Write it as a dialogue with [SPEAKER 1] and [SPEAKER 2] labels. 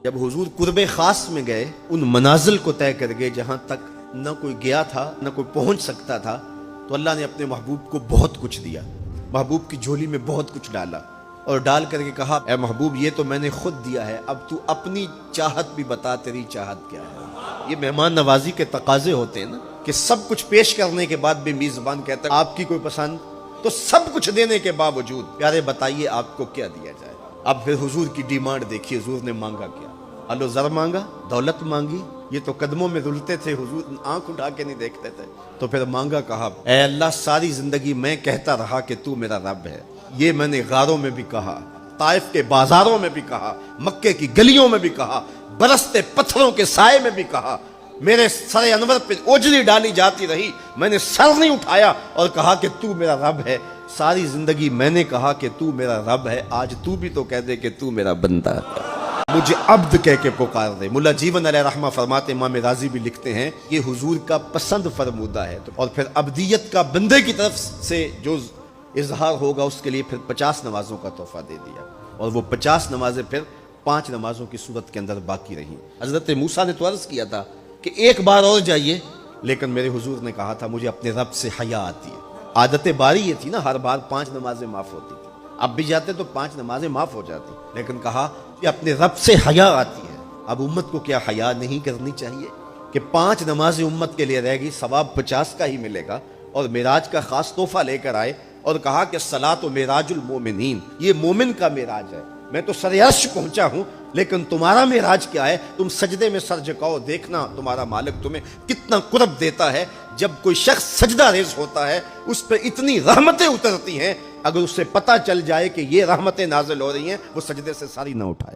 [SPEAKER 1] جب حضور قرب خاص میں گئے، ان منازل کو طے کر گئے جہاں تک نہ کوئی گیا تھا نہ کوئی پہنچ سکتا تھا، تو اللہ نے اپنے محبوب کو بہت کچھ دیا، محبوب کی جھولی میں بہت کچھ ڈالا اور ڈال کر کے کہا اے محبوب یہ تو میں نے خود دیا ہے، اب تو اپنی چاہت بھی بتا، تیری چاہت کیا ہے۔ یہ مہمان نوازی کے تقاضے ہوتے ہیں نا، کہ سب کچھ پیش کرنے کے بعد بھی میزبان کہتا ہے آپ کی کوئی پسند، تو سب کچھ دینے کے باوجود پیارے بتائیے آپ کو کیا دیا جائے۔ اب پھر حضور کی ڈیمانڈ دیکھیے، حضور نے مانگا کیا؟ الو زر مانگا، دولت مانگی، یہ تو قدموں میں رلتے تھے، حضور آنکھ اٹھا کے نہیں دیکھتے تھے، تو پھر مانگا کہا اے اللہ ساری زندگی میں کہتا رہا کہ تو میرا رب ہے، یہ میں نے غاروں میں بھی کہا، طائف کے بازاروں میں بھی کہا، مکے کی گلیوں میں بھی کہا، برستے پتھروں کے سائے میں بھی کہا، میرے سر انور پہ اوجلی ڈالی جاتی رہی، میں نے سر نہیں اٹھایا اور کہا کہ تو میرا رب ہے، ساری زندگی میں نے کہا کہ تو میرا رب ہے، آج تو بھی تو کہہ دے کہ تو میرا بندہ ہے، مجھے عبد کہہ کے پکار دے۔ ملا جیون علیہ رحمہ فرماتے، امام راضی بھی لکھتے ہیں یہ حضور کا پسند فرمودہ ہے، اور پھر عبدیت کا بندے کی طرف سے جو اظہار ہوگا اس کے لیے پھر 50 نمازوں کا تحفہ دے دیا، اور وہ 50 نمازیں پھر 5 نمازوں کی صورت کے اندر باقی رہیں۔ حضرت موسیٰ نے تو عرض کیا تھا کہ ایک بار اور جائیے، لیکن میرے حضور نے کہا تھا مجھے اپنے رب سے حیا آتی ہے۔ عادت باری یہ تھی نا، ہر بار 5 نمازیں معاف ہوتی تھی، اب بھی جاتے تو 5 نمازیں معاف ہو جاتی، لیکن کہا کہ اپنے رب سے حیا آتی ہے۔ اب امت کو کیا حیا نہیں کرنی چاہیے کہ 5 نمازیں امت کے لیے رہے گی، ثواب 50 کا ہی ملے گا، اور معراج کا خاص تحفہ لے کر آئے اور کہا کہ الصلاۃ معراج المومنین، یہ مومن کا معراج ہے، میں تو سر عرش پہنچا ہوں لیکن تمہارا معراج کیا ہے؟ تم سجدے میں سر جھکاؤ، دیکھنا تمہارا مالک تمہیں کتنا قرب دیتا ہے۔ جب کوئی شخص سجدہ ریز ہوتا ہے اس پہ اتنی رحمتیں اترتی ہیں، اگر اسے پتہ چل جائے کہ یہ رحمتیں نازل ہو رہی ہیں، وہ سجدے سے ساری نہ اٹھائے۔